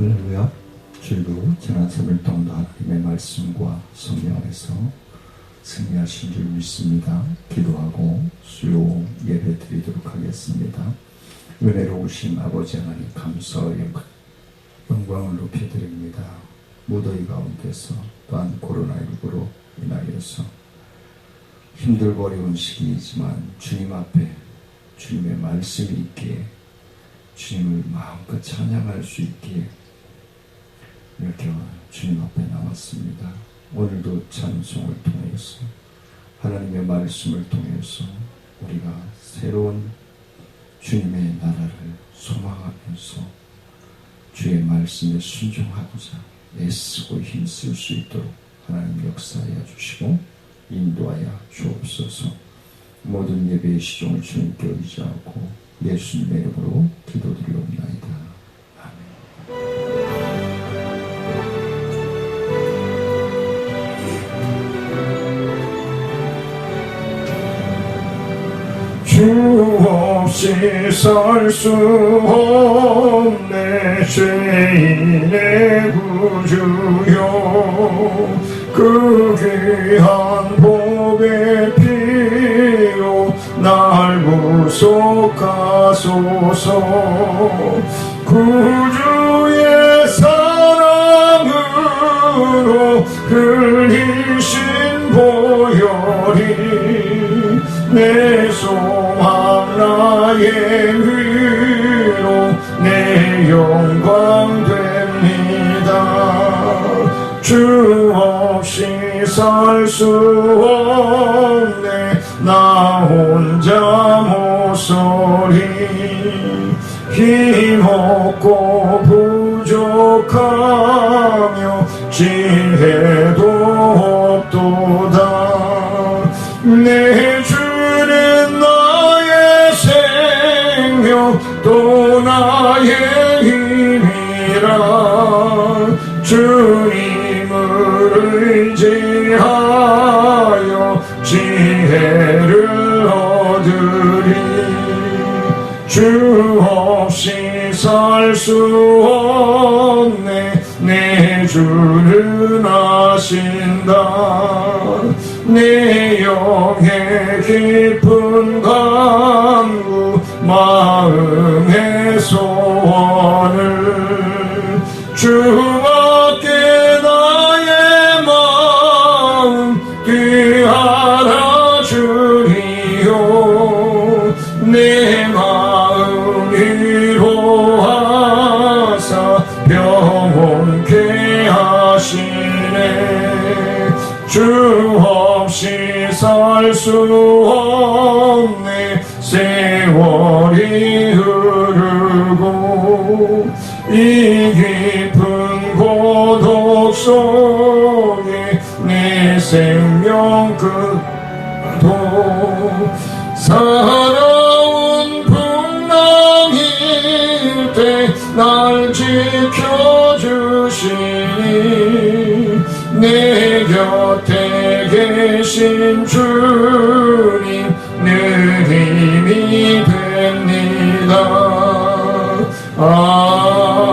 할렐루야. 주일로 지난 3일 동안 하나님의 말씀과 성령 안에서 승리하신 줄 믿습니다. 기도하고 수요 예배 드리도록 하겠습니다. 은혜로우신 아버지 하나님 감사와 영광을 높여드립니다. 무더위 가운데서 또한 코로나19로 인하여서 힘들고 어려운 시기이지만 주님 앞에 주님의 말씀이 있기에 주님을 마음껏 찬양할 수 있기에 이렇게 주님 앞에 나왔습니다. 오늘도 찬송을 통해서 하나님의 말씀을 통해서 우리가 새로운 주님의 나라를 소망하면서 주의 말씀에 순종하고자 애쓰고 힘쓸 수 있도록 하나님 역사하여 주시고 인도하여 주옵소서. 모든 예배의 시종을 주님께 의지하고 예수님의 이름으로 기도드리옵나이다. 아멘. 주 없이 살 수 없네 죄인의 구주여 그 귀한 복의 피로 날 구속하소서 구주의 사랑으로 흘리신 보혈이 내 소망 나의 위로 내 영광 됩니다. 주 없이 살 수 없네 나 혼자 못서리 힘없고 부족하며 지혜도 없도다 내 주는 나의 생명 또 나의 힘이라 주님을 의지하여 지혜를 얻으리 주 없이 살 수 없네 내 주를 아신다 내 영의 깊은 간구 마음의 소원을 주밖에 나의 마음 귀하라 주리요 내 마음 위로하사 평온케 하시네 주 없이 살 수 없네 세월이 흐르고 이 깊은 고독 속에 내 생명 끝도 살아온 풍랑일 때 날 지켜주시니 내 곁에 계신 주님 늘 힘이 됩니다. 아멘.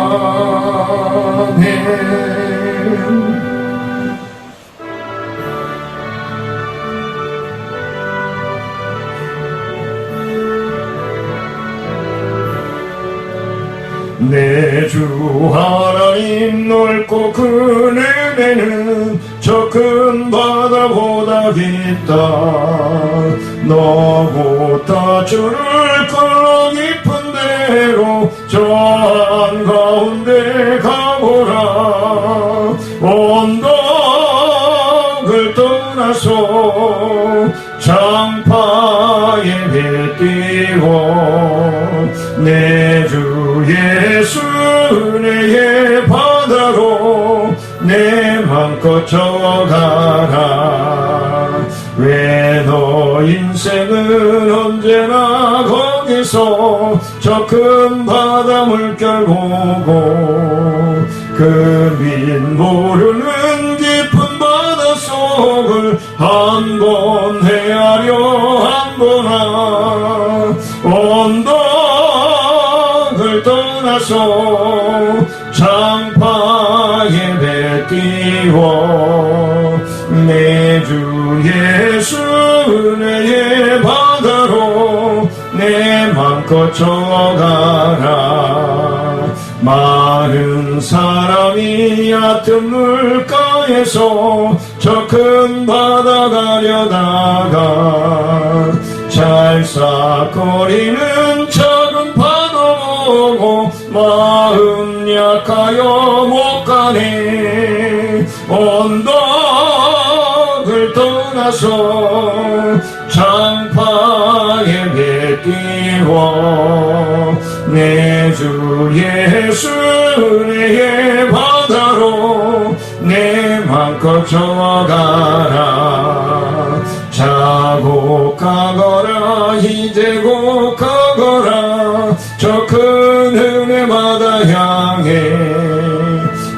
내 주 하나님 넓고 그 은혜는 저 큰 바다보다 깊다 너보다 주를 끌어 깊은 대로 저 한가운데 가보라 언덕을 떠나서 장파에 배 띄워 내 주 예수 은혜의 바다로 내 맘껏 져가라 왜 너 인생은 언제나 거기서 저 큰 바다 물결 보고 그 밑 모르는 깊은 바다 속을 한 번 헤아려 한번아 언덕을 떠나서 장파에 배 띄워 내 주 예수 은혜의 바다로 내 맘껏 져가라 많은 사람이 얕은 물가에서 저 큰 바다 가려다가 찰싹거리는 작은 파도 보고 마음 약하여 못 가네 언덕을 떠나서 자곡하거라 이제 곡하거라 저 큰 은혜마다 향해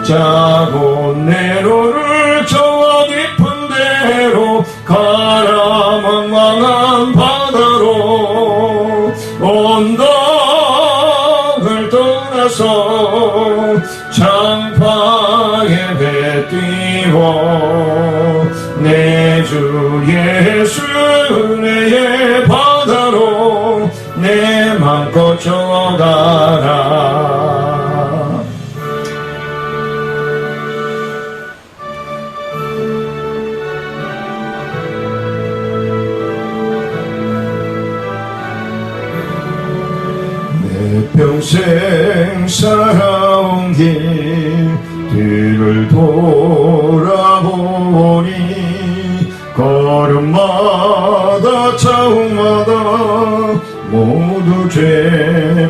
자고 내로를 저 깊은 데로 가라 망망한 바다로 언덕을 떠나서 장파에 배 띄워 내 주 예수 은혜의 바다로 내 맘껏 져가라. 내 평생 살아온 길 뒤를 돌아보니 걸음마다 차움마다 모두 죄뿐입니다.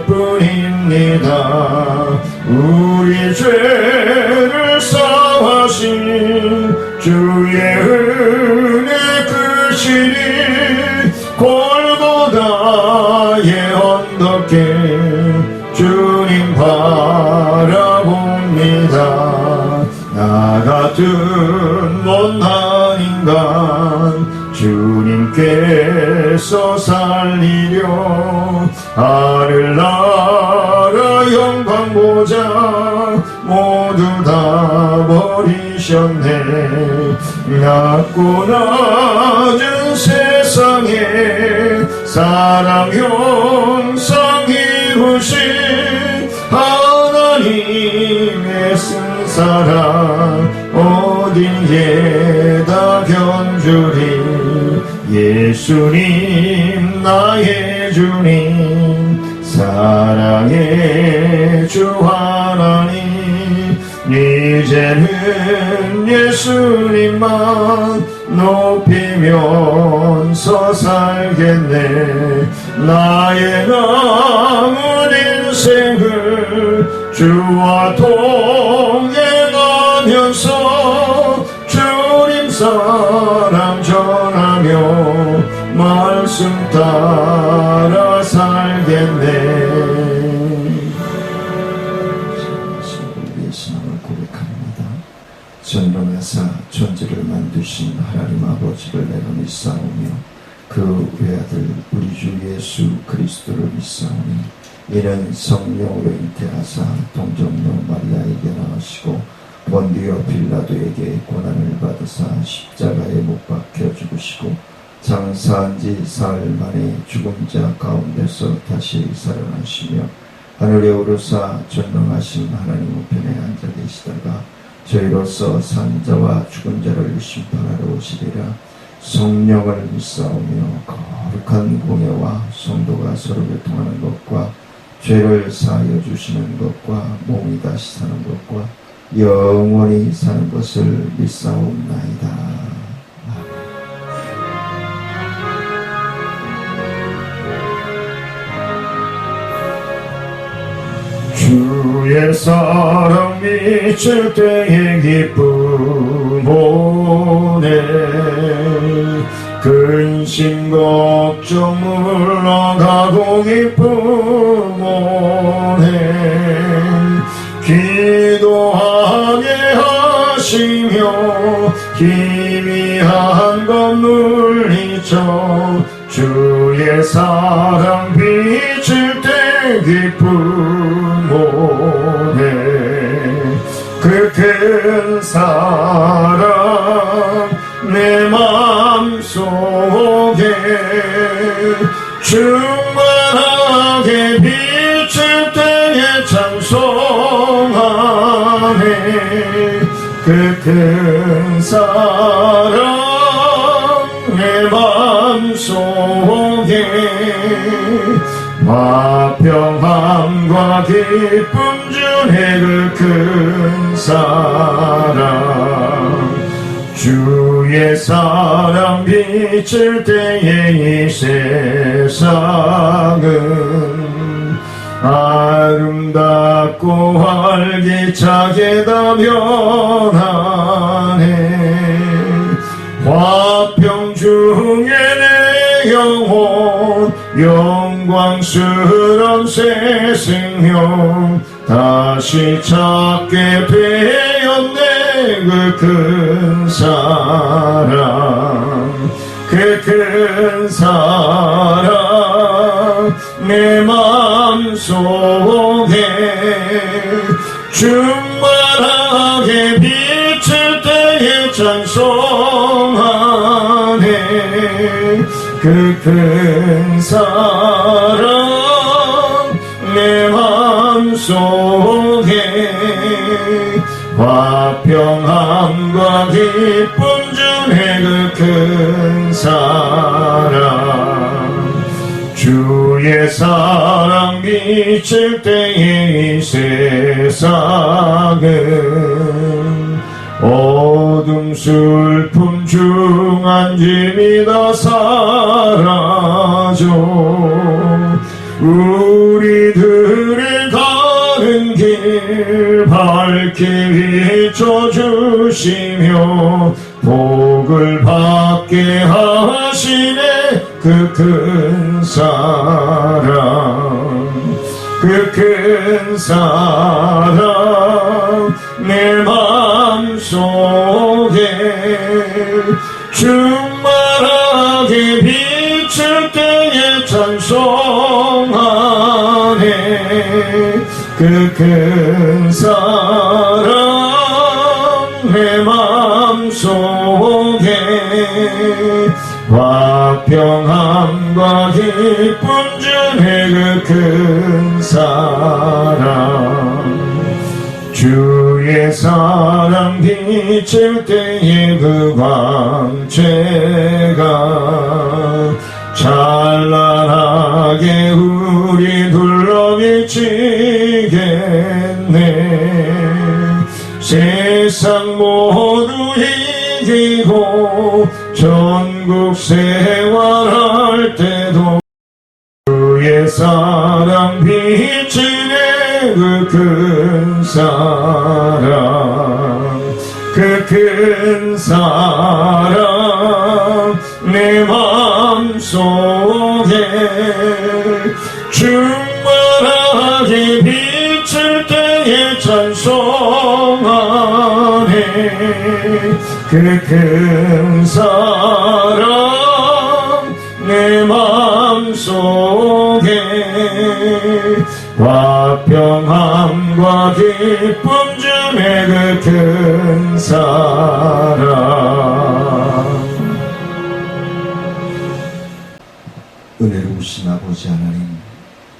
우리 죄를 사하신 주의 은혜 크시니 골고다의 언덕에 주님 바라봅니다. 나 같은 못난 인간 주님께서 살리려 하늘나라 영광 보자 모두 다 버리셨네. 낮고 낮은 세상에 사랑 형상 이루신 하나님의 쓴 사랑 어디에다 견주리. 예수님 나의 주님 사랑의 주 하나님 이제는 예수님만 높이면서 살겠네. 나의 남은 인생을 주와 동행하면서 주님 사랑 전하며 말씀 따라 살겠네. 예수님을 고백합니다. 전능하사 존재를 만드신 하나님 아버지를 내가 믿사오며 그 외아들 우리 주 예수 그리스도를 믿사오니 이는 성령으로 잉태하사 동정녀 마리아에게 나으시고 본디오 빌라도에게 고난을 받으사 십자가에 못 박혀 죽으시고 장사한 지 사흘 만에 죽은 자 가운데서 다시 살아나시며 하늘에 오르사 전능하신 하나님 우편에 앉아 계시다가 저희로서 산 자와 죽은 자를 심판하러 오시리라. 성령을 믿사오며 거룩한 공예와 성도가 서로 교통하는 것과 죄를 사하여 주시는 것과 몸이 다시 사는 것과 영원히 사는 것을 믿사옵나이다. 주의 사랑 미칠 때의 기쁨 오네. 근심 걱정 물러가고 기쁨 오네. 기도하게 하시며 희미한 것 물리쳐 주의 사랑 비칠 때 기쁨 오네. 그 큰 사랑 내 맘속에 충만하게 비칠 때에 찬송하네. 그 큰 사랑 내 맘속에 화평함과 기쁨 주네. 그 큰 사랑 주의 사랑 비칠 때에 이 세상은 아름답고 활기차게 다 변하네. 화평 중에 내 영혼 영광스러운 새 생명 다시 찾게 되었네. 그 큰 사랑 그 큰 사랑 내 맘속에 충만하게 비칠 때에 찬송하네. 그 큰 사랑 내 맘속에 화평함과 기쁨 주네. 그 큰 사랑 주의 사랑 비칠 때에 이 세상은 어둠 슬픔 중 안짐이 다 사라져 우리들의 가는 길 밝게 비춰주시며 복을 받게 하시네. 그 큰 사랑 그 큰 사랑 내 맘속에 충만하게 비칠 때에 찬송하네. 그 큰 사랑 내 맘속에 화평함과 기쁨 주네. 그 큰 사랑 주의 사랑 비칠 때에 그 광채가 찬란하게 우리 둘러 비치겠네. 세상 모두 이기고 전국 생활할 때도 주의 사랑 비치네. 그 큰 사랑 그 큰 사랑 내 맘속에 충만하게 비칠 때에 찬송하네. 그 큰 사랑 내 맘속에 화평함과 기쁨 주네. 그 큰 사랑 은혜로우신 아버지 하나님,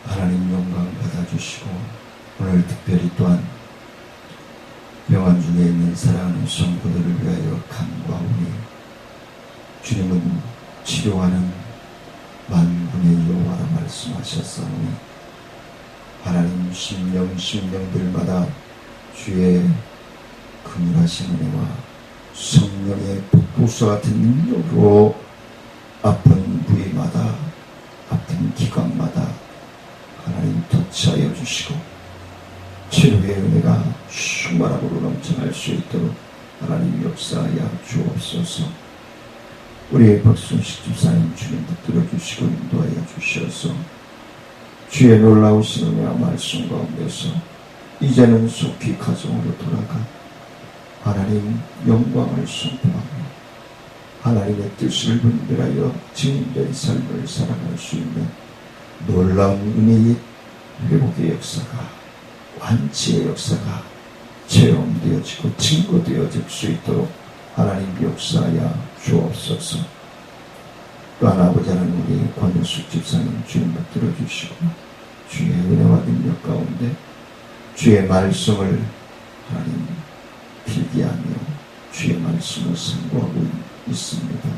하나님 영광 받아주시고 오늘 특별히 또한 병환 중에 있는 사랑하는 성도들을 위하여 간구하오니 주님은 치료하는 만군의 여호와라 말씀하셨사오니 하나님 심령들마다 주의 긍휼하신 은혜와 성령의 폭포수 같은 능력으로 아픈 부위마다 아픈 기관마다 하나님 터치하여 주시고 치료의 은혜가 충만함으로 넘쳐날 수 있도록 하나님 역사하여 주옵소서. 우리 박순식 집사님 주님 붙들어 주시고 인도하여 주셔서 주의 놀라우신 은혜와 말씀 가운데서 이제는 속히 가정으로 돌아가 하나님 영광을 선포하며 하나님의 뜻을 분별하여 증인된 삶을 살아갈 수 있는 놀라운 은혜의 회복의 역사가 완치의 역사가 체험되어지고 증거되어질 수 있도록 하나님 역사하여 주옵소서. 또한 아버지 하나님 우리 권은숙 집사님 주님 붙들어 주시고 주의 은혜와 능력 가운데 주의 말씀을 하나님 필기하며 주의 말씀을 상고하고 있습니다.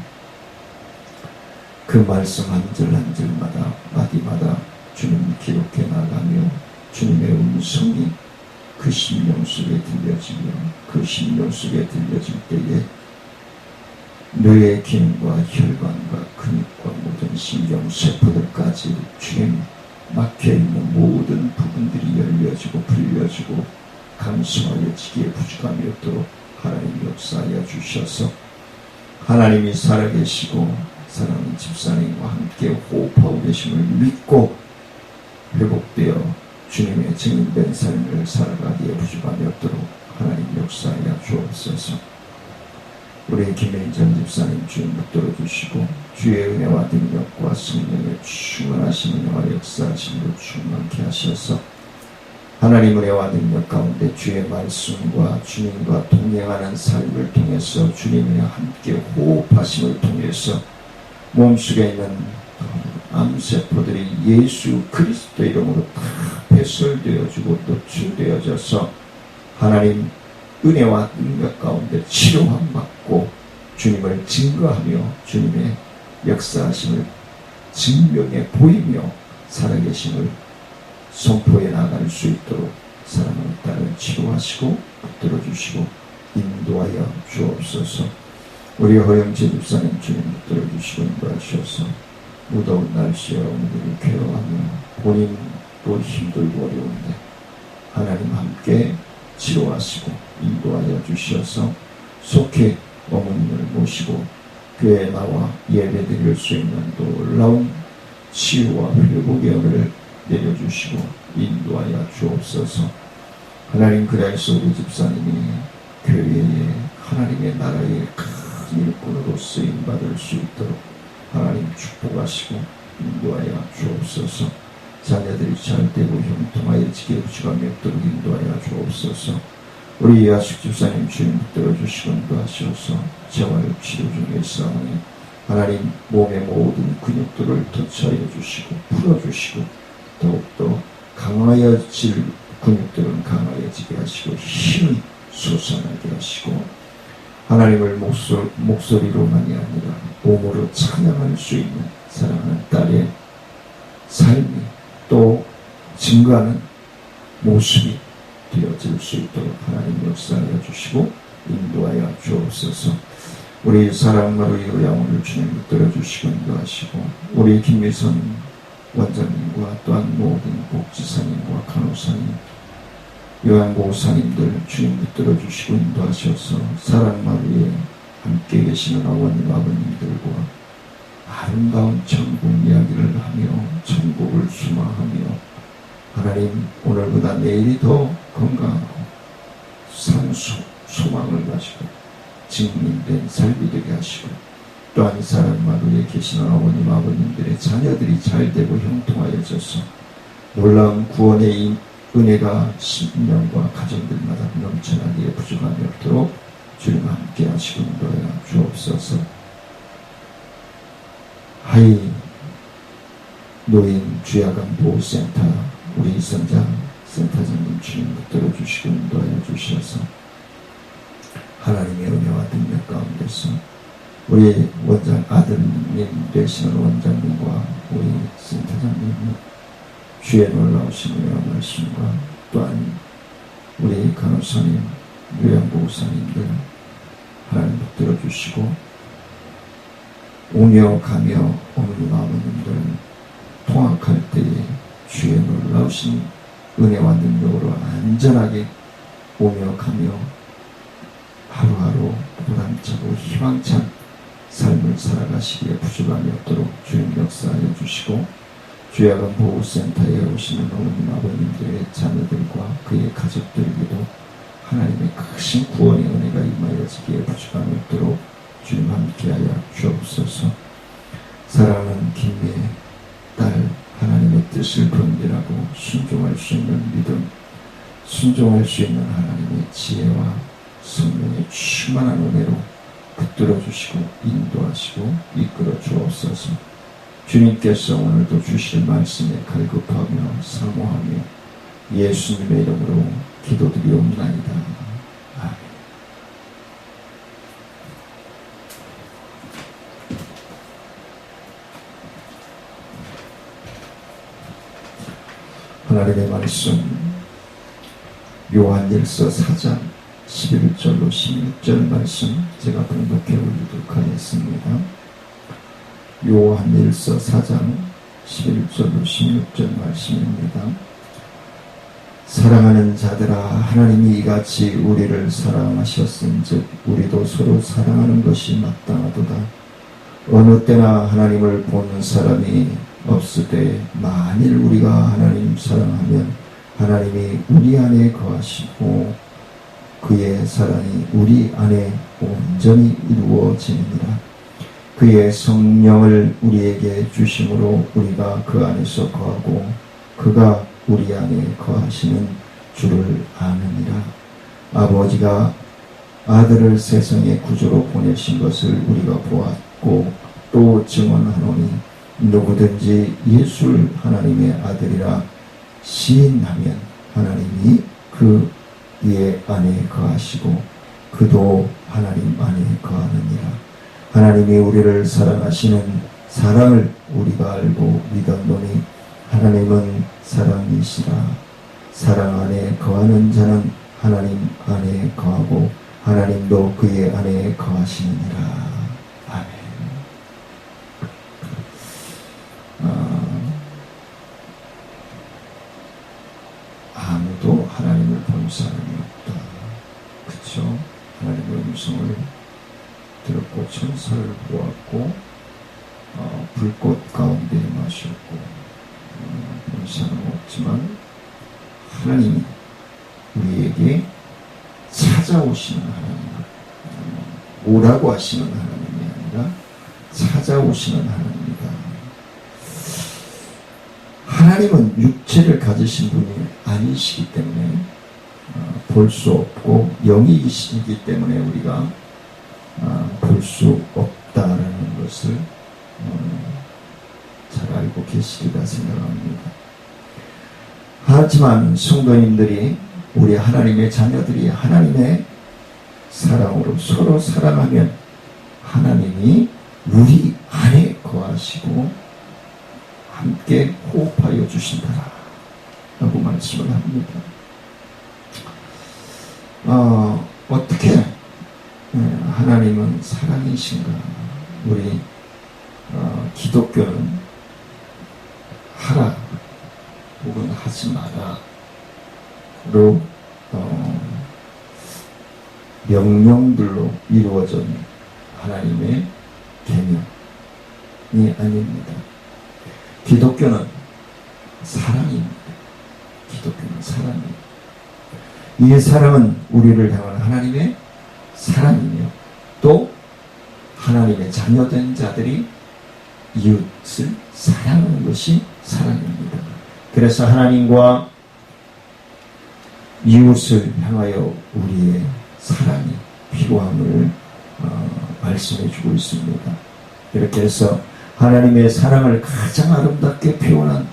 그 말씀 한 절 한 절마다 마디마다 주님 기록해 나가며 주님의 음성이 그 심령 속에 들려지며 그 심령 속에 들려질 때에 뇌의 기능과 혈관과 근육과 모든 신경 세포들까지 주님 막혀있는 모든 부분들이 열려지고 풀려지고 감수하여지기에 부족함이 없도록 하나님 역사하여 주셔서 하나님이 살아계시고 사랑하는 집사님과 함께 호흡하고 계심을 믿고 회복되어 주님의 증인된 삶을 살아가기에 부족함이 없도록 하나님 역사하여 주옵소서. 우리 김민정 집사님 주님 붙들어 주시고 주의 은혜와 능력과 성령의 충만하신 은혜와 역사하심으로 충만케 하셔서 하나님 은혜와 능력 가운데 주의 말씀과 주님과 동행하는 삶을 통해서 주님의 함께 호흡하심을 통해서 몸속에 있는 암세포들이 예수 그리스도 이름으로 다 배설되어지고 노출되어져서 하나님 은혜와 능력 가운데 치료함 받고 주님을 증거하며 주님의 역사하심을 증명해 보이며 살아계심을 선포해 나갈 수 있도록 사랑하는 딸을 치료하시고 붙들어 주시고 인도하여 주옵소서. 우리 허영재 집사님 주님 붙들어 주시고 인도하셔서 무더운 날씨에 어머니를 괴로워하며 본인도 힘들고 어려운데 하나님 함께 치료하시고 인도하여 주셔서 속히 어머님을 모시고 교회에 나와 예배 드릴 수 있는 놀라운 치유와 회복의 은혜를 내려주시고 인도하여 주옵소서. 하나님 그래서 우리 집사님이 교회에 하나님의 나라의 큰 일꾼으로 쓰임받을 수 있도록 하나님 축복하시고 인도하여 주옵소서. 자녀들이 잘되고 형통하여 지게 부족함이 없도록 인도하여 주옵소서. 우리 이하식 집사님 주님 붙들어 주시고 인도하셔서 재활 치료 중에 싸우니 하나님 몸의 모든 근육들을 터치하여 주시고 풀어주시고 더욱더 강하여질 근육들은 강하여지게 하시고 힘이 솟아나게 하시고 하나님을 목소리로만이 아니라 몸으로 찬양할 수 있는 사랑하는 딸의 삶이 또 증거하는 모습이 되어질 수 있도록 하나님 역사하여 주시고 인도하여 주옵소서. 우리 사랑마루의 영혼을 주님 붙들어 주시고 인도하시고 우리 김미선 원장님과 또한 모든 복지사님과 간호사님 요양보호사님들 주님 붙들어 주시고 인도하셔서 사랑마루에 함께 계시는 아버님 아버님들과 아름다운 천국 이야기를 하며 천국을 수마하며 하나님 오늘보다 내일이 더 건강하고 소망을 가지고 증민된 삶이 되게 하시고 또한 사랑마루에 계시는 아버님 아버님들의 자녀들이 잘되고 형통하여져서 놀라운 구원의 은혜가 신명과 가정들마다 넘쳐나기에 부족함이 없도록 주님 함께 하시고 인도하여 주옵소서. 하이 노인 주야간 보호센터 우리 선장 센터장님 주님 붙들어 주시고 인도하여 주셔서 하나님의 은혜와 능력 가운데서 우리 원장 아들님 되시는 원장님과 우리 센터장님 주의 놀라우신 은혜와 말씀과 또한 우리 간호사님 요양보호사님들 하나님 붙들어 주시고 오며 가며 어머님 아버님들 통학할 때에 주의 놀라우신 은혜와 능력으로 안전하게 오며 가며 하루하루 보람차고 희망찬 삶을 살아가시기에 부족함이 없도록 주님 역사하여 주시고 주야간 보호센터에 오시는 어머님 아버님들의 자녀들과 그의 가족들에게도 하나님의 크신 구원의 은혜가 임하여지기에 부족함이 없도록 주님 함께하여 주옵소서. 사랑하는 김미의 딸 하나님의 뜻을 분별하고 순종할 수 있는 믿음, 순종할 수 있는 하나님의 지혜와 성령의 충만한 은혜로 붙들어 주시고 인도하시고 이끌어 주옵소서. 주님께서 오늘도 주실 말씀에 갈급하며 사모하며 예수님의 이름으로 기도드리옵나이다. 아멘. 하나님의 말씀 요한일서 4장 11절로 16절 말씀 제가 봉독해 올리도록 하겠습니다. 요한일서 4장 11절로 16절 말씀입니다. 사랑하는 자들아 하나님이 이같이 우리를 사랑하셨은즉 우리도 서로 사랑하는 것이 마땅하도다. 어느 때나 하나님을 보는 사람이 없을 때 만일 우리가 하나님 사랑하면 하나님이 우리 안에 거하시고 그의 사랑이 우리 안에 온전히 이루어지느니라. 그의 성령을 우리에게 주심으로 우리가 그 안에서 거하고 그가 우리 안에 거하시는 줄을 아느니라. 아버지가 아들을 세상의 구주로 보내신 것을 우리가 보았고 또 증언하노니 누구든지 예수를 하나님의 아들이라 시인하면 하나님이 그의 안에 거하시고 그도 하나님 안에 거하느니라. 하나님이 우리를 사랑하시는 사랑을 우리가 알고 믿었노니 하나님은 사랑이시라. 사랑 안에 거하는 자는 하나님 안에 거하고 하나님도 그의 안에 거하시느니라. 아멘. 아무도 하나님을 본 사람이 없다. 그쵸? 하나님의 음성을 들었고 천사를 보았고 불꽃 가운데 마셨고 본 사람 없지만 하나님이 우리에게 찾아오시는 하나님, 오라고 하시는 하나님이 아니라 찾아오시는 하나님이다. 하나님은 육체를 가지신 분이 아니시기 때문에 볼 수 없고 영이시기 때문에 우리가 볼 수 없다라는 것을 잘 알고 계시리라 생각합니다. 하지만 성도님들이 우리 하나님의 자녀들이 하나님의 사랑으로 서로 사랑하면 하나님이 우리 안에 거하시고 함께 호흡하여 주신다 라고 말씀을 합니다. 어떻게 하나님은 사랑이신가? 우리 기독교는 하라 혹은 하지 마라 로 명령들로 이루어진 하나님의 계명이 아닙니다. 기독교는 사랑입니다. 기독교는 사랑입니다. 이 사랑은 우리를 향한 하나님의 사랑이며 또 하나님의 자녀된 자들이 이웃을 사랑하는 것이 사랑입니다. 그래서 하나님과 이웃을 향하여 우리의 사랑이 필요함을 말씀해 주고 있습니다. 이렇게 해서 하나님의 사랑을 가장 아름답게 표현한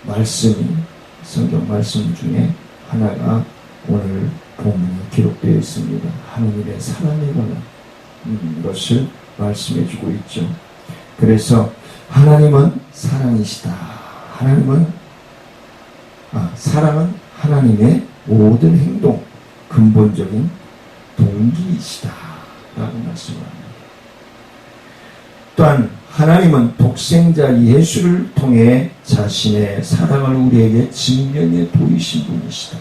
말씀이 성경 말씀 중에 하나가 오늘 본문에 기록되어 있습니다. 하나님의 사랑에 관한 것을 말씀해 주고 있죠. 그래서 하나님은 사랑이시다. 사랑은 하나님의 모든 행동, 근본적인 동기이시다 라고 말씀합니다. 또한 하나님은 독생자 예수를 통해 자신의 사랑을 우리에게 증명해 보이신 분이시다.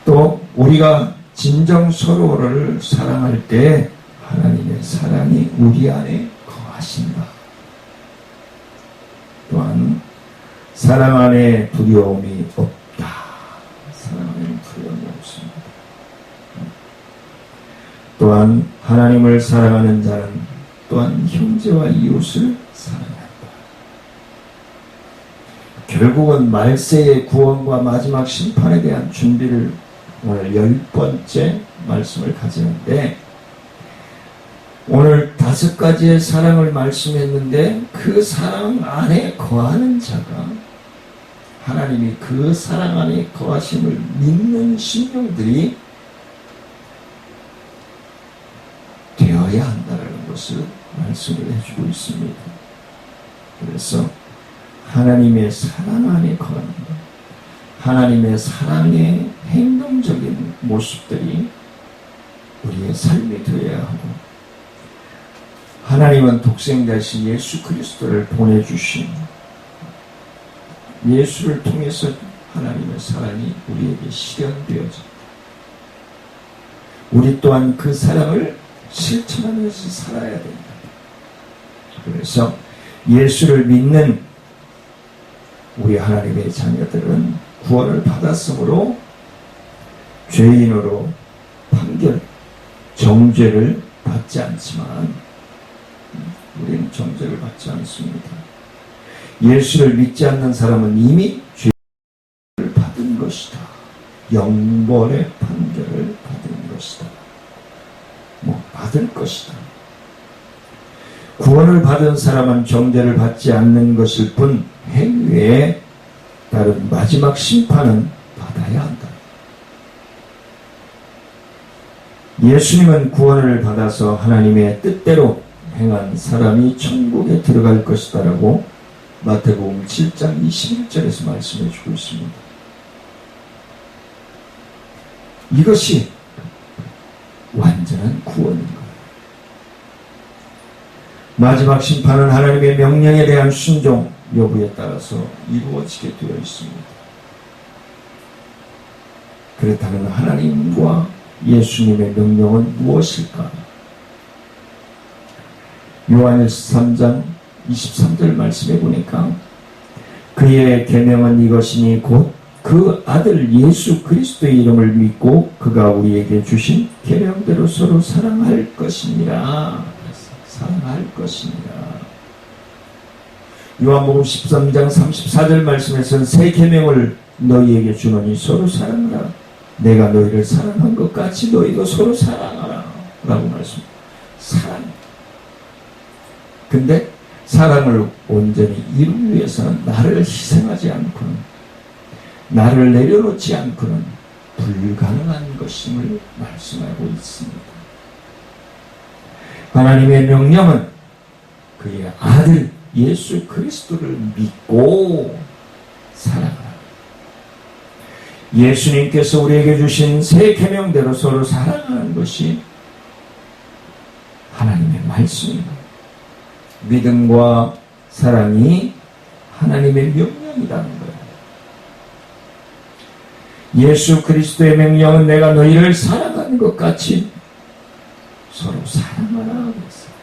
또 우리가 진정 서로를 사랑할 때 하나님의 사랑이 우리 안에 거하신다. 또한 사랑 안에 두려움이 없다. 사랑 안에 두려움이 없습니다. 또한 하나님을 사랑하는 자는 또한 형제와 이웃을 사랑한다. 결국은 말세의 구원과 마지막 심판에 대한 준비를 오늘 10번째 말씀을 가지는데 오늘 5가지의 사랑을 말씀했는데 그 사랑 안에 거하는 자가 하나님이 그 사랑 안에 거하심을 믿는 심령들이 되어야 한다는 것을 말씀을 해주고 있습니다. 그래서 하나님의 사랑 안에 거한다. 하나님의 사랑의 행동적인 모습들이 우리의 삶이 되어야 하고 하나님은 독생자신 예수 그리스도를 보내주신 예수를 통해서 하나님의 사랑이 우리에게 실현되어져 우리 또한 그 사랑을 실천하면서 살아야 된다. 그래서 예수를 믿는 우리 하나님의 자녀들은 구원을 받았으므로 죄인으로 판결, 정죄를 받지 않지만 우리는 정죄를 받지 않습니다. 예수를 믿지 않는 사람은 이미 죄를 받은 것이다. 영벌의 판결을 받은 것이다. 받을 것이다. 구원을 받은 사람은 정죄를 받지 않는 것일 뿐 행위에 따른 마지막 심판은 받아야 한다. 예수님은 구원을 받아서 하나님의 뜻대로 행한 사람이 천국에 들어갈 것이다 라고 마태복음 7장 21절에서 말씀해 주고 있습니다. 이것이 완전한 구원인 거예요. 마지막 심판은 하나님의 명령에 대한 순종 여부에 따라서 이루어지게 되어 있습니다. 그렇다면 하나님과 예수님의 명령은 무엇일까? 요한일서 3장 23절 말씀해 보니까 그의 계명은 이것이니 곧 그 아들 예수 그리스도의 이름을 믿고 그가 우리에게 주신 계명대로 서로 사랑할 것이니라. 사랑할 것이니라. 요한복음 13장 34절 말씀에서는 새 계명을 너희에게 주노니 서로 사랑하라. 내가 너희를 사랑한 것 같이 너희도 서로 사랑하라 라고 말씀합니다. 사랑. 근데 사랑을 온전히 이루기 위해서는 나를 희생하지 않고는, 나를 내려놓지 않고는 불가능한 것임을 말씀하고 있습니다. 하나님의 명령은 그의 아들 예수 그리스도를 믿고 사랑하라. 예수님께서 우리에게 주신 새 계명대로 서로 사랑하는 것이 하나님의 말씀입니다. 믿음과 사랑이 하나님의 명령이라는 거예요. 예수 그리스도의 명령은 내가 너희를 사랑하는 것 같이 서로 사랑하라 그랬어요.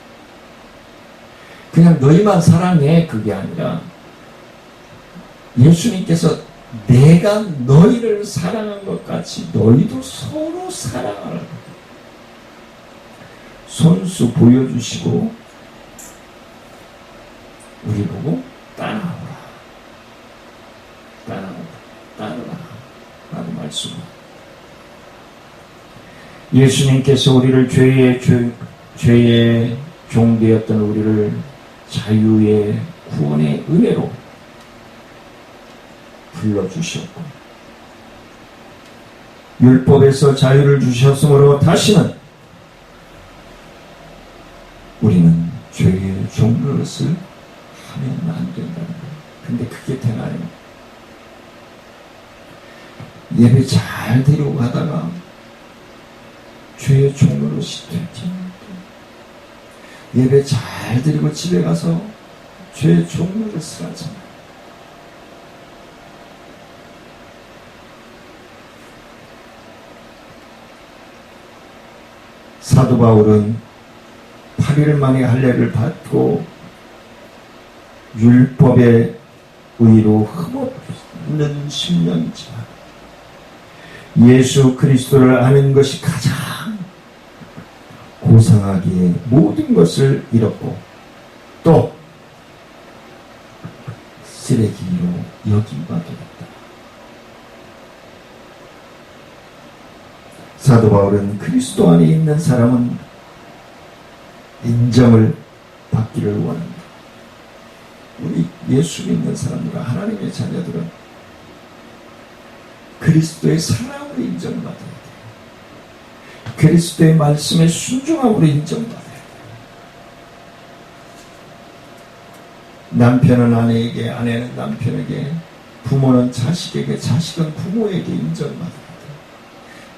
그냥 너희만 사랑해 그게 아니라 예수님께서 내가 너희를 사랑한 것 같이 너희도 서로 사랑하라. 손수 보여주시고 우리 보고 따라오라. 따라라 라고 말씀합니다. 예수님께서 우리를 죄의 종되었던 우리를 자유의 구원의 은혜로 불러주셨고 율법에서 자유를 주셨으므로 다시는 우리는 죄의 종노릇을 하면 안 된다는 거예요. 근데 그게 되나요? 예배 잘 드리고 가다가 죄의 종노릇이 될지, 예배 잘 드리고 집에 가서 죄의 종노릇을 하잖아요. 사도 바울은 8일 만에 할례를 받고 율법의 의로 흠없는 심령이지만 예수 그리스도를 아는 것이 가장 고상하기에 모든 것을 잃었고 또 쓰레기로 여김 바 되었다. 사도 바울은 그리스도 안에 있는 사람은 인정을 받기를 원합니다. 우리 예수 믿는 사람들과 하나님의 자녀들은 그리스도의 사랑으로 인정받아야 돼요. 그리스도의 말씀에 순종함으로 인정받아야 돼요. 남편은 아내에게, 아내는 남편에게, 부모는 자식에게, 자식은 부모에게 인정받아야 돼요.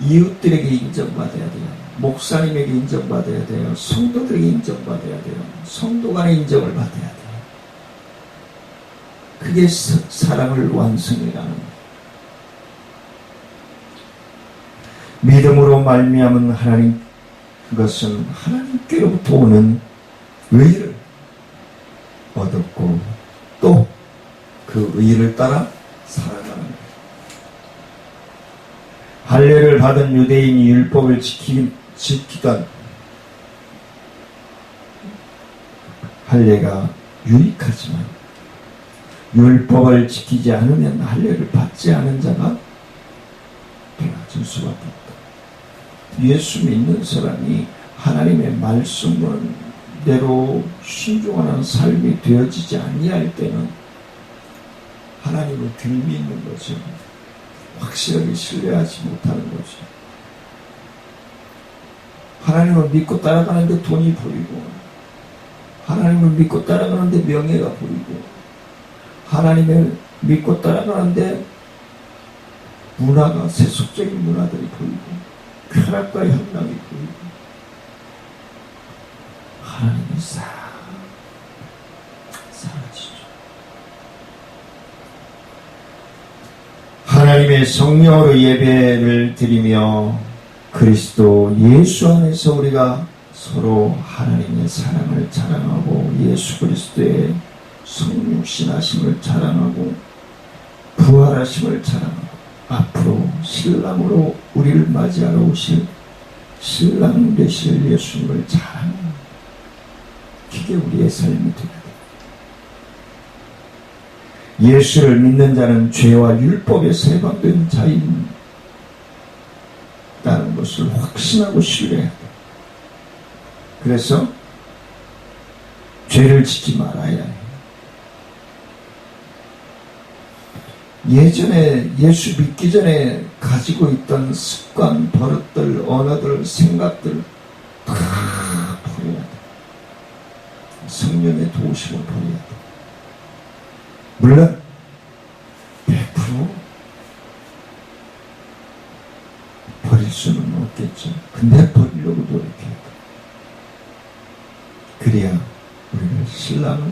이웃들에게 인정받아야 돼요. 목사님에게 인정받아야 돼요. 성도들에게 인정받아야 돼요. 성도 간의 인정을 받아야 돼요. 그게 사랑을 완성이라는 거예요. 믿음으로 말미암은 하나님, 그것은 하나님께로부터 오는 의를 얻었고 또 그 의를 따라 살아가는 거예요. 할례를 받은 유대인이 율법을 지키던 할례가 유익하지만 율법을 지키지 않으면 할례를 받지 않은 자가 되어질 수밖에 없다. 예수 믿는 사람이 하나님의 말씀대로 순종하는 삶이 되어지지 아니할 때는 하나님을 덜 믿는 거죠. 확실하게 신뢰하지 못하는 거죠. 하나님을 믿고 따라가는데 돈이 보이고, 하나님을 믿고 따라가는데 명예가 보이고, 하나님을 믿고 따라가는데 문화가, 세속적인 문화들이 보이고, 쾌락과 현랑이 보이고, 하나님이 사라지죠. 하나님의 성령으로 예배를 드리며 그리스도 예수 안에서 우리가 서로 하나님의 사랑을 자랑하고 예수 그리스도의 성육신하심을 자랑하고 부활하심을 자랑하고 앞으로 신랑으로 우리를 맞이하러 오실 신랑 되실 예수님을 자랑하는 그게 우리의 삶이 되어야 됩니다. 예수를 믿는 자는 죄와 율법에서 해방된 자인다는 것을 확신하고 신뢰해야 돼요. 그래서 죄를 짓지 말아야 해요. 예전에 예수 믿기 전에 가지고 있던 습관, 버릇들, 언어들, 생각들 다 버려야 돼. 성령의 도우심을 버려야 돼. 물론 100% 버릴 수는 없겠죠. 근데 버리려고 노력해야 돼. 그래야 우리는 신랑을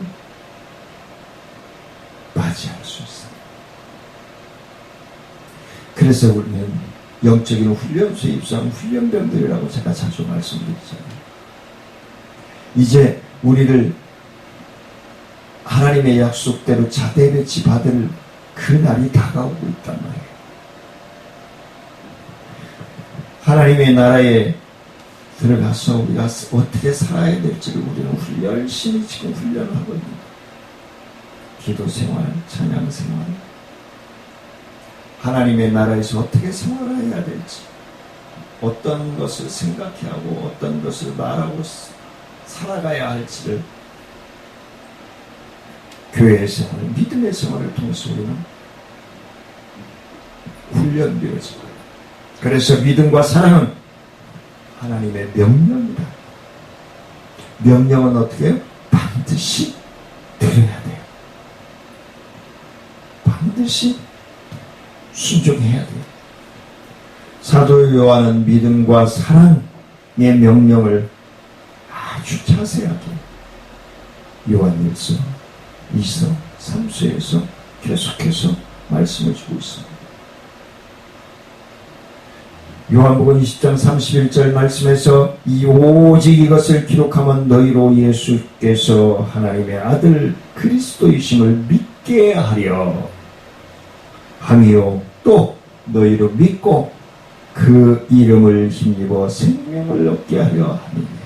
맞이할 수 있어요. 그래서 우리는 영적인 훈련소에 입소한 훈련병들이라고 제가 자주 말씀드리잖아요. 이제 우리를 하나님의 약속대로 자대 배치 받을 그 날이 다가오고 있단 말이에요. 하나님의 나라에 들어가서 우리가 어떻게 살아야 될지를 우리는 열심히 지금 훈련을 하고 있습니다. 기도 생활, 찬양 생활, 하나님의 나라에서 어떻게 생활해야 될지, 어떤 것을 생각해야 하고 어떤 것을 말하고 살아가야 할지를 교회의 생활, 믿음의 생활을 통해서 우리는 훈련되어지고, 그래서 믿음과 사랑은 하나님의 명령이다. 명령은 어떻게 해요? 반드시 들어야 돼요. 반드시 순종해야 돼요. 사도 요한은 믿음과 사랑의 명령을 아주 자세하게 요한 1서, 2서, 3서에서 계속해서 말씀을 주고 있습니다. 요한복음 20장 31절 말씀에서 오직 이것을 기록하면 너희로 예수께서 하나님의 아들 그리스도이심을 믿게 하려 함이요 또 너희로 믿고 그 이름을 힘입어 생명을 얻게 하려 함이니라.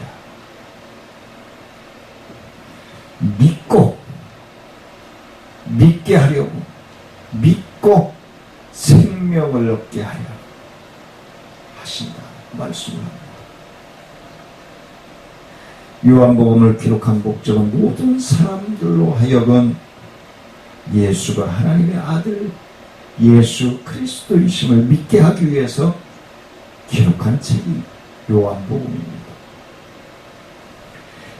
믿게 하려고, 믿고 생명을 얻게 하려 하신다 말씀을 합니다. 요한복음을 기록한 목적은 모든 사람들로 하여금 예수가 하나님의 아들 예수 그리스도이심을 믿게 하기 위해서 기록한 책이 요한복음입니다.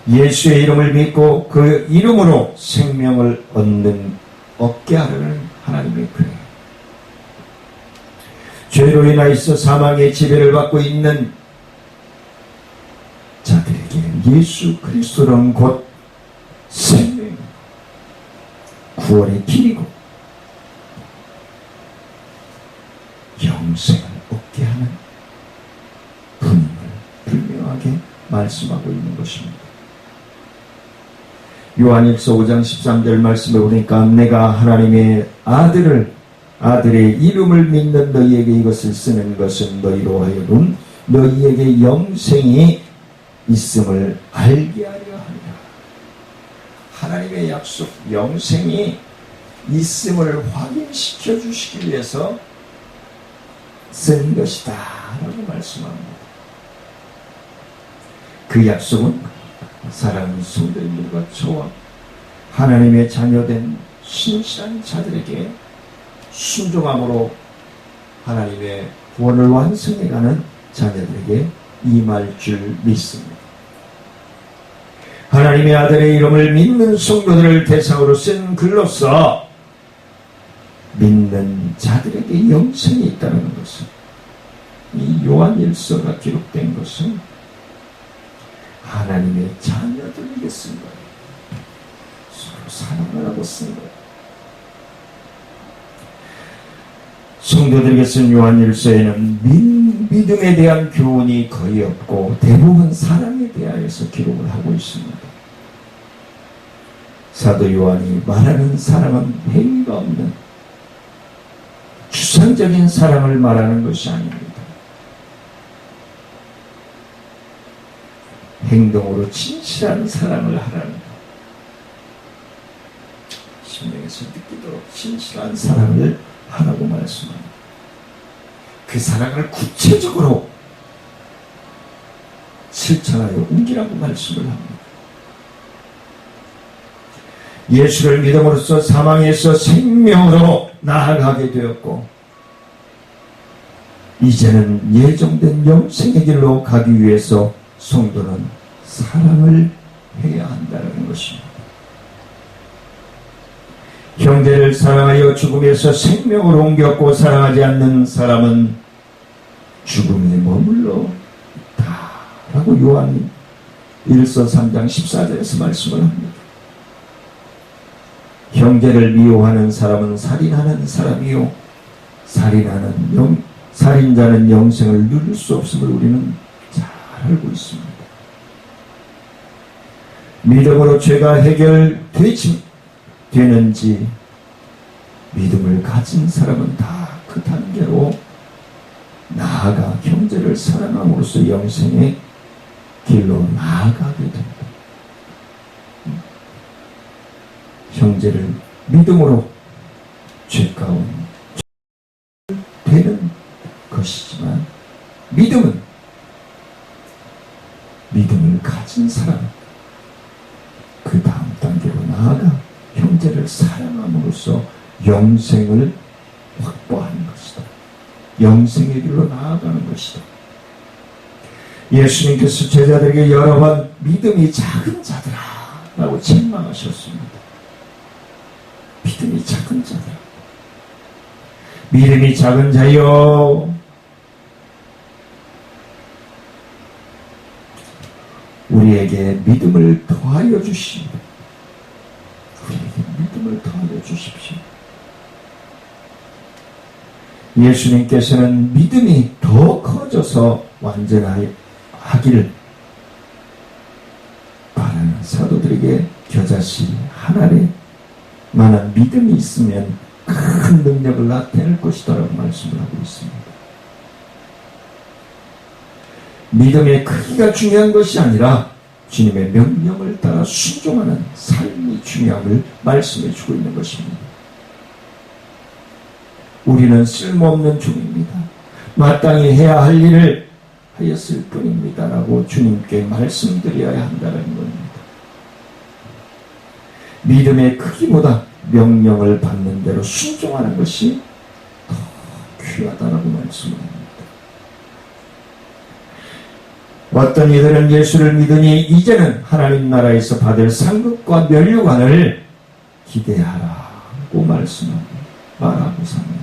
예수의 이름을 믿고 그 이름으로 생명을 얻게 하려는 하나님의 계획. 죄로 인하여서 사망의 지배를 받고 있는 자들에게 예수 그리스도는 곧 생명, 구원의 길이고 영생을 얻게 하는 말씀하고 있는 것입니다. 요한일서 5장 13절 말씀에 보니까 내가 하나님의 아들의 이름을 믿는 너희에게 이것을 쓰는 것은 너희로 하여금 너희에게 영생이 있음을 알게 하려 하리라. 하나님의 약속 영생이 있음을 확인시켜 주시기 위해서 쓴 것이다 라고 말씀합니다. 그 약속은 사랑하는 성도님들과 저와 하나님의 자녀된 신실한 자들에게 순종함으로 하나님의 구원을 완성해가는 자녀들에게 임할 줄 믿습니다. 하나님의 아들의 이름을 믿는 성도들을 대상으로 쓴 글로서 믿는 자들에게 영생이 있다는 것은, 이 요한일서가 기록된 것은 하나님의 자녀들에게 쓴 거예요. 서로 사랑을 하고 쓴 거예요. 성도들에게 쓴 요한일서에는 믿음에 대한 교훈이 거의 없고 대부분 사랑에 대하여서 기록을 하고 있습니다. 사도 요한이 말하는 사랑은 행위가 없는 추상적인 사랑을 말하는 것이 아닙니다. 행동으로 진실한 사랑을 하라는 것. 심령에서 느끼도록 진실한 사랑을 하라고 말씀합니다. 그 사랑을 구체적으로 실천하여 옮기라고 말씀을 합니다. 예수를 믿음으로써 사망에서 생명으로 나아가게 되었고 이제는 예정된 영생의 길로 가기 위해서 성도는 사랑을 해야 한다는 것입니다. 형제를 사랑하여 죽음에서 생명으로 옮겼고 사랑하지 않는 사람은 죽음에 머물러 있다 라고 요한 1서 3장 14절에서 말씀을 합니다. 형제를 미워하는 사람은 살인하는 사람이요 살인자는 영생을 누릴 수 없음을 우리는 잘 알고 있습니다. 믿음으로 죄가 해결되는지 믿음을 가진 사람은 다 그 단계로 나아가 형제를 사랑함으로써 영생의 길로 나아가게 됩니다. 형제를 믿음으로 죄 가운데 되는 것이지만 믿음을 가진 사람 그 다음 단계로 나아가 형제를 사랑함으로써 영생을 확보하는 것이다. 영생의 길로 나아가는 것이다. 예수님께서 제자들에게 여러 번 믿음이 작은 자들아 라고 책망하셨습니다. 믿음이 작은 자들아, 믿음이 작은 자여, 우리에게 믿음을 더하여 주시오. 우리에게 믿음을 더하여 주십시오. 예수님께서는 믿음이 더 커져서 완전하기를 바라는 사도들에게 겨자씨 한 알에 만한 믿음이 있으면 큰 능력을 나타낼 것이다 라고 말씀을 하고 있습니다. 믿음의 크기가 중요한 것이 아니라 주님의 명령을 따라 순종하는 삶이 중요함을 말씀해 주고 있는 것입니다. 우리는 쓸모없는 종입니다. 마땅히 해야 할 일을 하였을 뿐입니다 라고 주님께 말씀드려야 한다는 겁니다. 믿음의 크기보다 명령을 받는 대로 순종하는 것이 더 귀하다라고 말씀합니다. 어떤 이들은 예수를 믿으니 이제는 하나님 나라에서 받을 상급과 면류관을 기대하라고 말하고 삽니다.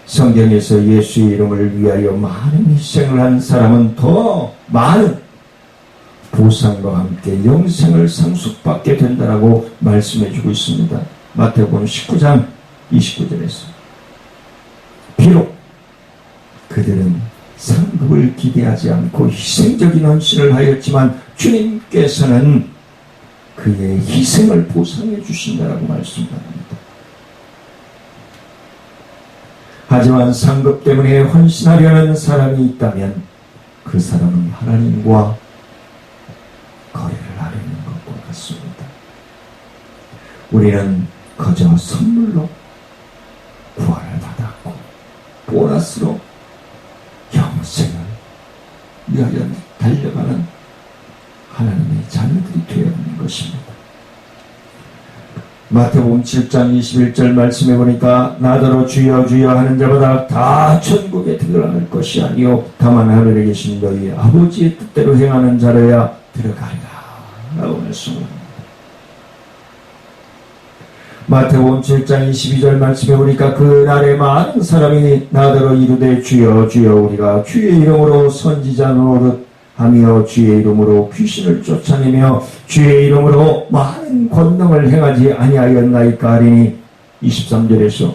성경에서 예수의 이름을 위하여 많은 희생을 한 사람은 더 많은 보상과 함께 영생을 상속받게 된다라고 말씀해주고 있습니다. 마태복음 19장 29절에서 비록 그들은 상급을 기대하지 않고 희생적인 헌신을 하였지만 주님께서는 그의 희생을 보상해 주신다라고 말씀합니다. 하지만 상급 때문에 헌신하려는 사람이 있다면 그 사람은 하나님과 거래를 하려는 것과 같습니다. 우리는 그저 선물로 구원을 받았고 보너스로 영생을 위하여 달려가는 하나님의 자녀들이 되어야 하는 것입니다. 마태복음 7장 21절 말씀해 보니까 나더러 주여 주여 하는 자마다 다 천국에 들어갈 것이 아니요 다만 하늘에 계신 너희 아버지의 뜻대로 행하는 자라야 들어가리라 라고 말씀합니다. 마태복음 7장 22절 말씀해 보니까 그날에 많은 사람이 나더러 이르되 주여 주여 우리가 주의 이름으로 선지자 노릇 하며 주의 이름으로 귀신을 쫓아내며 주의 이름으로 많은 권능을 행하지 아니하였나이까 하리니 23절에서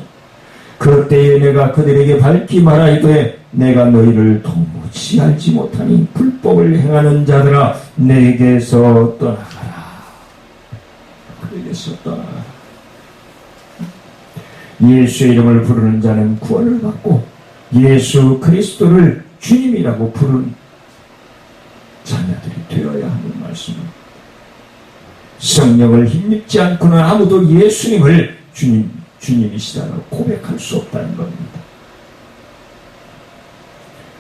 그때에 내가 그들에게 밝히 말하이되 내가 너희를 도무지 알지 못하니 불법을 행하는 자들아 내게서 떠나가라. 그에게서 떠나가라. 예수의 이름을 부르는 자는 구원을 받고 예수 그리스도를 주님이라고 부르는 자녀들이 되어야 하는 말씀입니다. 성령을 힘입지 않고는 아무도 예수님을 주님이시다고 고백할 수 없다는 겁니다.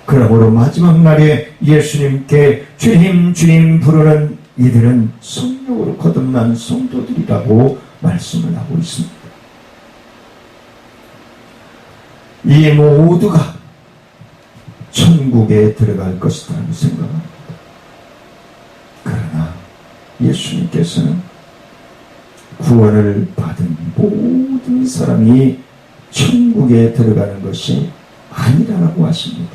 그러므로 마지막 날에 예수님께 주님 주님 부르는 이들은 성령으로 거듭난 성도들이라고 말씀을 하고 있습니다. 이 모두가 천국에 들어갈 것이라고 생각합니다. 그러나 예수님께서는 구원을 받은 모든 사람이 천국에 들어가는 것이 아니라고 하십니다.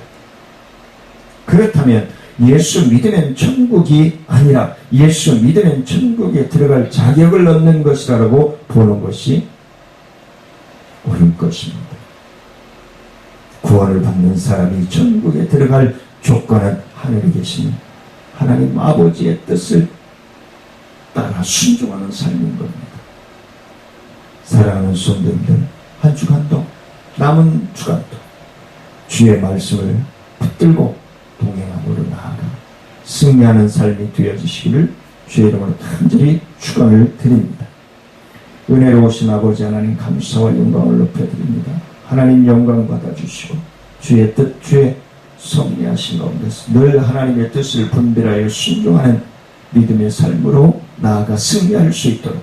그렇다면 예수 믿으면 천국이 아니라 예수 믿으면 천국에 들어갈 자격을 얻는 것이라고 보는 것이 옳은 것입니다. 구원을 받는 사람이 천국에 들어갈 조건은 하늘에 계시는 하나님 아버지의 뜻을 따라 순종하는 삶인 겁니다. 사랑하는 성도님들, 한 주간도 남은 주간도 주의 말씀을 붙들고 동행함으로 나아가 승리하는 삶이 되어지시기를 주의 이름으로 간절히 축원을 드립니다. 은혜로우신 아버지 하나님 감사와 영광을 높여드립니다. 하나님 영광 받아주시고 주의 뜻, 주의 섭리하신 가운데서 늘 하나님의 뜻을 분별하여 순종하는 믿음의 삶으로 나아가 승리할 수 있도록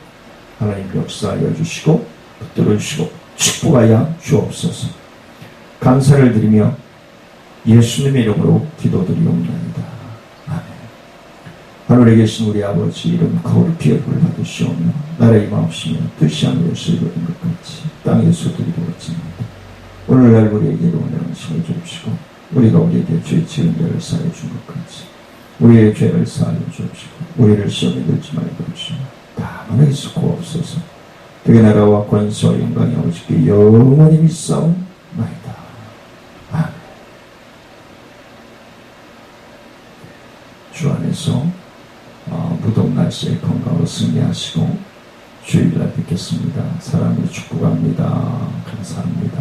하나님 역사하여 주시고 붙들어 주시고 축복하여 주옵소서. 감사를 드리며 예수님의 이름으로 기도드리옵나이다. 아멘. 하늘에 계신 우리 아버지 이름 거룩히 여김을 받으시오며 나라의 마옵시며 뜻이 하늘에서 이루어진 것 같이 땅에서도 이루어집니다. 오늘날 우리에게 이루어진 음식을 주시고 우리가 우리에게 죄 지은 죄를 사하여 준 것 같이 우리의 죄를 사하여 주옵시고 우리를 시험에 들지 말고 주시고 다만 예수 구옵소서. 그의 나라와 권세와 영광이 오직게 영원히 믿사옵나이다. 아멘. 주 안에서 무더운 날씨에 건강으로 승리하시고 주일날 뵙겠습니다. 사랑으로 축복합니다. 감사합니다.